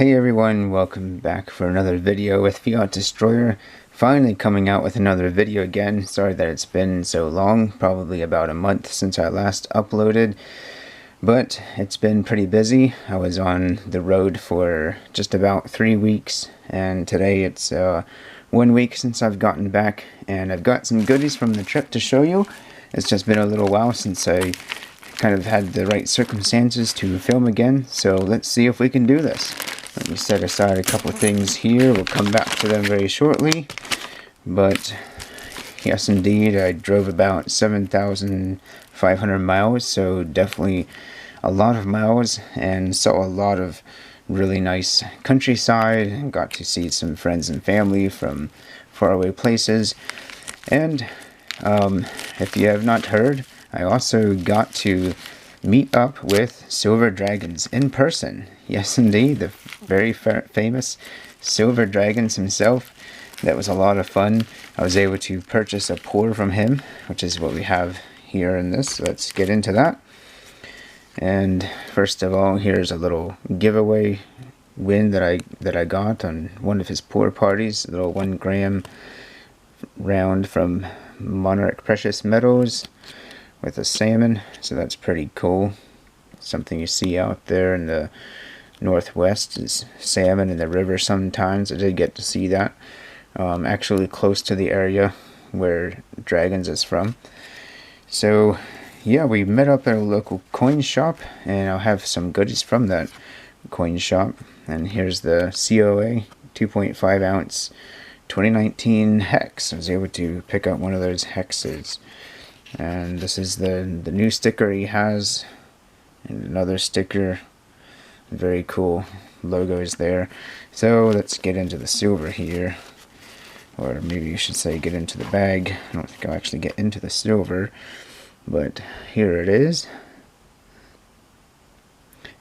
Hey everyone, welcome back for another video with Fiat Destroyer. Finally coming out with another video again. Sorry that it's been so long, probably about a month since I last uploaded. But it's been pretty busy. I was on the road for just about 3 weeks, and today it's 1 week since I've gotten back, and I've got some goodies from the trip to show you. It's just been a little while since I kind of had the right circumstances to film again, so let's see if we can do this. Let me set aside a couple things here. We'll come back to them very shortly. But yes, indeed, I drove about 7,500 miles, so definitely a lot of miles, and saw a lot of really nice countryside, and got to see some friends and family from faraway places. And if you have not heard, I also got to meet up with Silver Dragons in person. Yes, indeed, the very famous Silver Dragons himself. That was a lot of fun. I was able to purchase a pour from him, which is what we have here in this. Let's get into that. And first of all, here's a little giveaway win that I got on one of his pour parties. A little 1 gram round from Monarch Precious Metals with a salmon, so that's pretty cool. Something you see out there in the northwest is salmon in the river sometimes. I did get to see that, actually close to the area where Dragons is from. So yeah, we met up at a local coin shop, and I'll have some goodies from that coin shop. And here's the COA 2.5 ounce 2019 hex. I was able to pick up one of those hexes. And this is the new sticker he has, and another sticker. Very cool logos there. So let's get into the silver here, or maybe you should say get into the bag. I don't think I'll actually get into the silver, but here it is.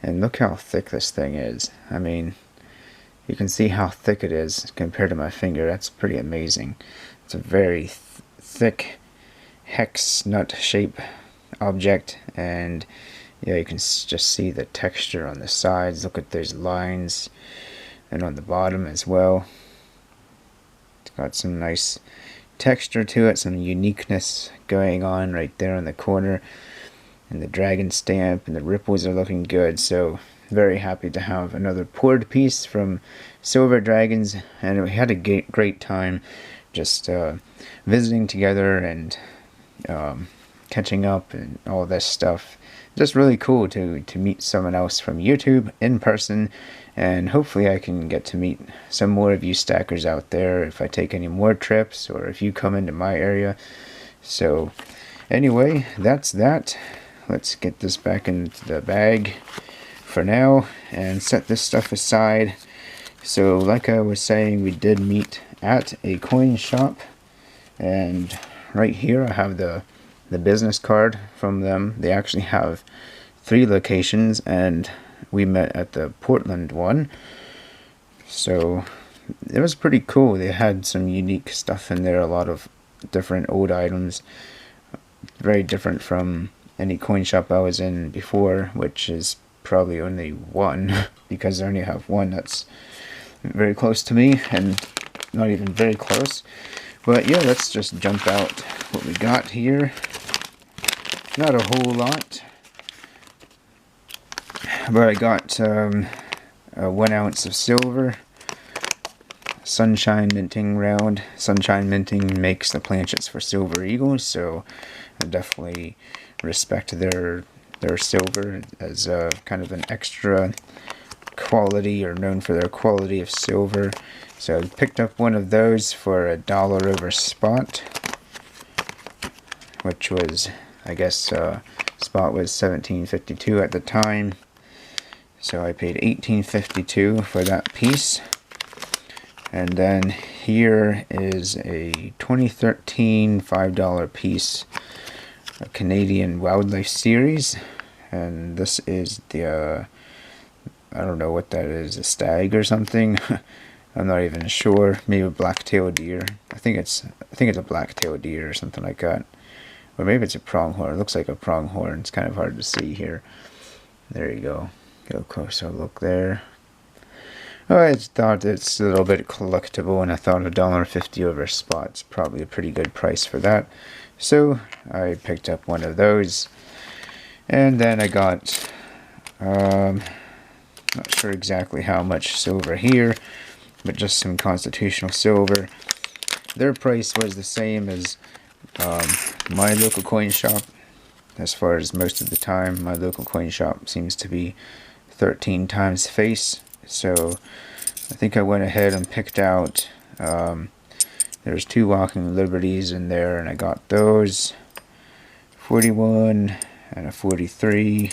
And look how thick this thing is. I mean, you can see how thick it is compared to my finger. That's pretty amazing. It's a very thick hex nut shape object, and yeah, you can just see the texture on the sides. Look at those lines, and on the bottom as well. It's got some nice texture to it, some uniqueness going on right there in the corner, and the dragon stamp and the ripples are looking good. So very happy to have another poured piece from Silver Dragons, and we had a great time just visiting together and catching up and all this stuff. Just really cool to meet someone else from YouTube in person, and hopefully I can get to meet some more of you stackers out there if I take any more trips, or if you come into my area. So anyway, that's that. Let's get this back into the bag for now and set this stuff aside. So like I was saying, we did meet at a coin shop, and right here I have the business card from them. They actually have 3 locations, and we met at the Portland one. So it was pretty cool. They had some unique stuff in there, a lot of different old items, very different from any coin shop I was in before, which is probably only one because I only have one that's very close to me, and not even very close. But yeah, let's just jump out what we got here. Not a whole lot, but I got 1 ounce of silver, sunshine minting round. Sunshine minting makes the planchets for Silver Eagles, so I definitely respect their silver as kind of an extra quality, or known for their quality of silver. So I picked up one of those for $1 over spot, which was, I guess, spot was $17.52 at the time. So I paid $18.52 for that piece. And then here is a 2013 $5 piece, a Canadian Wildlife Series. And this is the, I don't know what that is, a stag or something. I'm not even sure. Maybe a black-tailed deer. I think it's a black-tailed deer or something like that. Or maybe it's a pronghorn. It looks like a pronghorn. It's kind of hard to see here. There you go. Get a closer look there. I thought it's a little bit collectible, and I thought $1.50 over spot's probably a pretty good price for that. So I picked up one of those, and then I got, not sure exactly how much silver here, but just some constitutional silver. Their price was the same as my local coin shop. As far as most of the time, my local coin shop seems to be 13 times face. So I think I went ahead and picked out, there's 2 Walking Liberties in there, and I got those, 41 and a 43,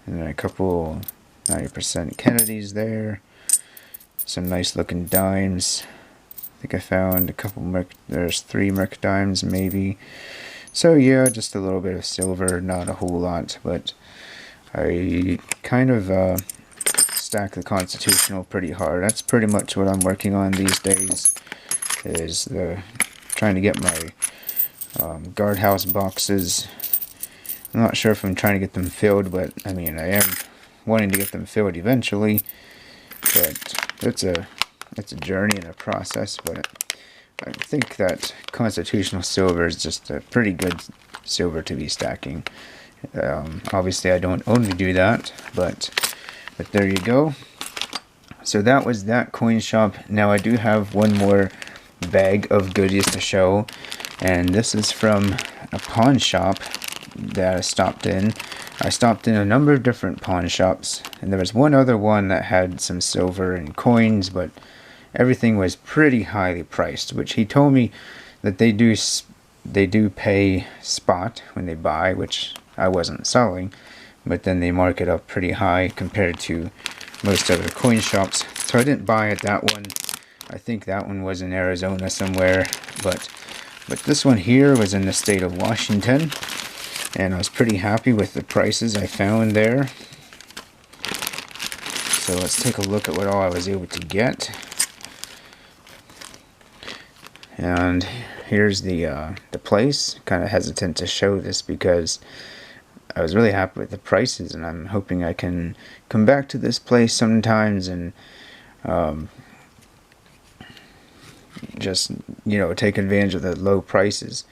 and then a couple 90% Kennedys there, some nice looking dimes. I think I found a couple there's 3 Merc dimes maybe. So yeah, just a little bit of silver, not a whole lot, but I kind of stack the constitutional pretty hard. That's pretty much what I'm working on these days, is trying to get my guardhouse boxes. I'm not sure if I'm trying to get them filled, but I mean, I am wanting to get them filled eventually. But it's a journey and a process. But I think that constitutional silver is just a pretty good silver to be stacking. Obviously, I don't only do that, but there you go. So that was that coin shop. Now I do have one more bag of goodies to show, and this is from a pawn shop that I stopped in. I stopped in a number of different pawn shops, and there was one other one that had some silver and coins, but everything was pretty highly priced, which he told me that they do pay spot when they buy, which I wasn't selling, but then they mark it up pretty high compared to most other coin shops. So I didn't buy at that one. I think that one was in Arizona somewhere, but this one here was in the state of Washington, and I was pretty happy with the prices I found there. So let's take a look at what all I was able to get. And here's the place. Kind of hesitant to show this because I was really happy with the prices, and I'm hoping I can come back to this place sometimes and just, you know, take advantage of the low prices.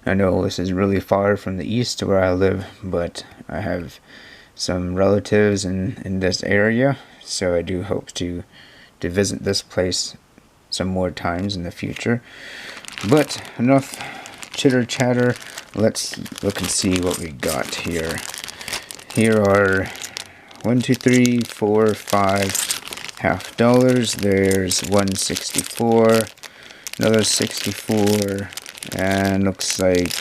I know this is really far from the east to where I live, but I have some relatives in this area, so I do hope to visit this place some more times in the future. But enough chitter chatter, let's look and see what we got here. Here are 1, 2, 3, 4, 5 half dollars. There's 164, another 64, and looks like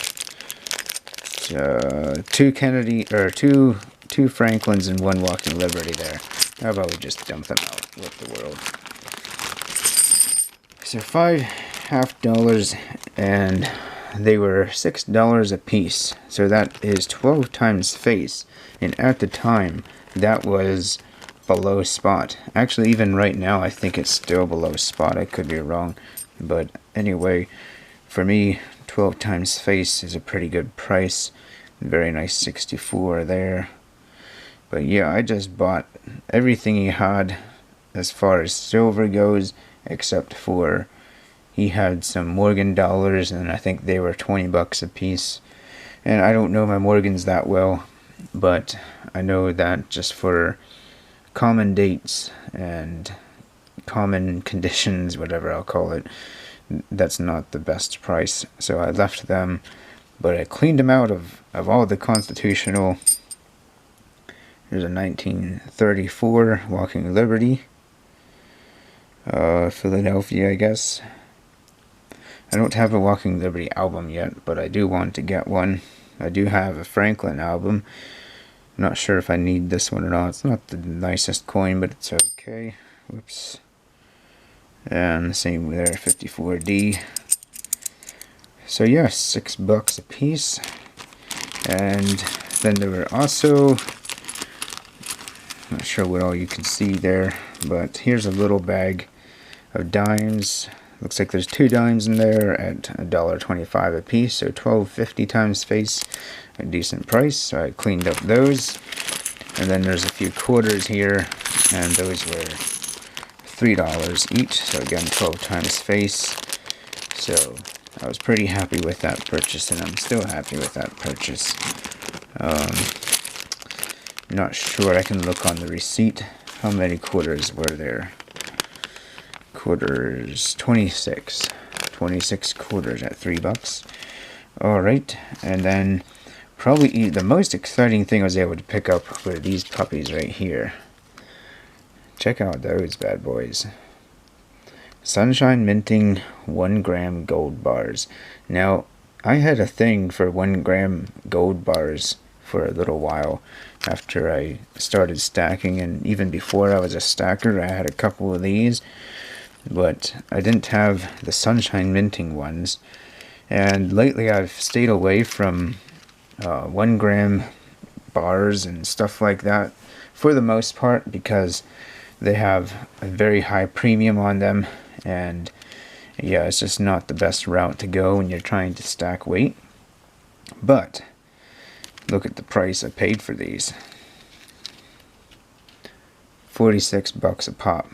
2 Kennedy, or two Franklins and 1 Walking Liberty there. How about we just dump them out with the world? So 5 half dollars, and they were $6 a piece. So that is 12 times face, and at the time that was below spot. Actually, even right now I think it's still below spot. I could be wrong, but anyway, for me 12 times face is a pretty good price. Very nice 64 there. But yeah, I just bought everything he had as far as silver goes, except for he had some Morgan dollars, and I think they were 20 bucks a piece. And I don't know my Morgans that well, but I know that just for common dates and common conditions, whatever I'll call it, that's not the best price. So I left them, but I cleaned them out of all the constitutional. There's a 1934 Walking Liberty, Philadelphia, I guess. I don't have a Walking Liberty album yet, but I do want to get one. I do have a Franklin album. I'm not sure if I need this one or not. It's not the nicest coin, but it's okay. Whoops. And the same there, 54D. So yeah, $6 a piece. And then there were also, not sure what all you can see there, but here's a little bag of dimes. Looks like there's 2 dimes in there at $1.25 a piece, so $12.50 times face, a decent price. So I cleaned up those. And then there's a few quarters here, and those were $3 each, so again 12 times face. So I was pretty happy with that purchase, and I'm still happy with that purchase. Not sure, I can look on the receipt. How many quarters were there? Quarters, 26 quarters at $3. Alright, and then probably the most exciting thing I was able to pick up were these puppies right here. Check out those bad boys. Sunshine Minting 1 gram gold bars. Now, I had a thing for 1 gram gold bars for a little while after I started stacking, and even before I was a stacker I had a couple of these, but I didn't have the Sunshine Minting ones. And lately I've stayed away from 1 gram bars and stuff like that for the most part, because they have a very high premium on them, and yeah, it's just not the best route to go when you're trying to stack weight. But look at the price I paid for these. $46 a pop.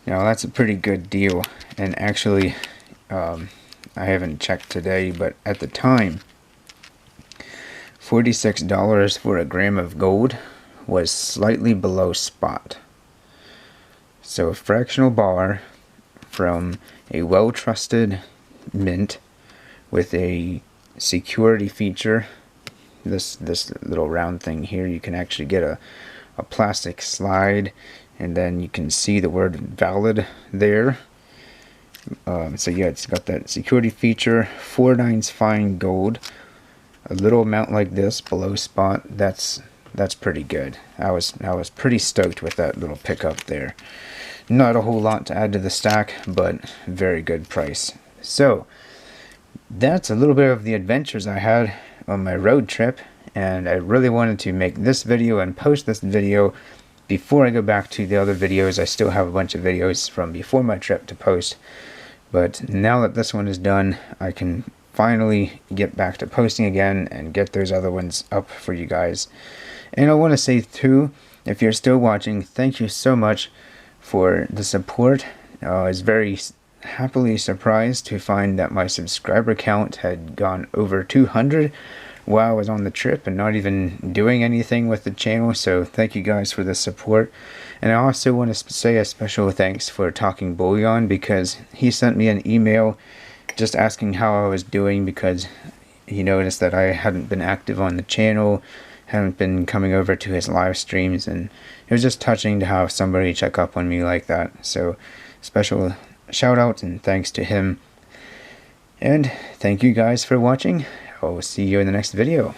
Now that's a pretty good deal, and actually I haven't checked today, but at the time $46 for a gram of gold was slightly below spot. So a fractional bar from a well-trusted mint with a security feature, this little round thing here, you can actually get a plastic slide, and then you can see the word valid there. So yeah, it's got that security feature, 4/9 fine gold, a little amount like this below spot. That's pretty good. I was pretty stoked with that little pickup there. Not a whole lot to add to the stack, but very good price. So that's a little bit of the adventures I had on my road trip, and I really wanted to make this video and post this video before I go back to the other videos. I still have a bunch of videos from before my trip to post, but now that this one is done, I can finally get back to posting again and get those other ones up for you guys. And I want to say too, if you're still watching, thank you so much for the support. I was very happily surprised to find that my subscriber count had gone over 200 while I was on the trip and not even doing anything with the channel. So thank you guys for the support. And I also want to say a special thanks for Talking Bullion, because he sent me an email just asking how I was doing, because he noticed that I hadn't been active on the channel, hadn't been coming over to his live streams, and it was just touching to have somebody check up on me like that. So special shout out and thanks to him. And thank you guys for watching. I'll see you in the next video.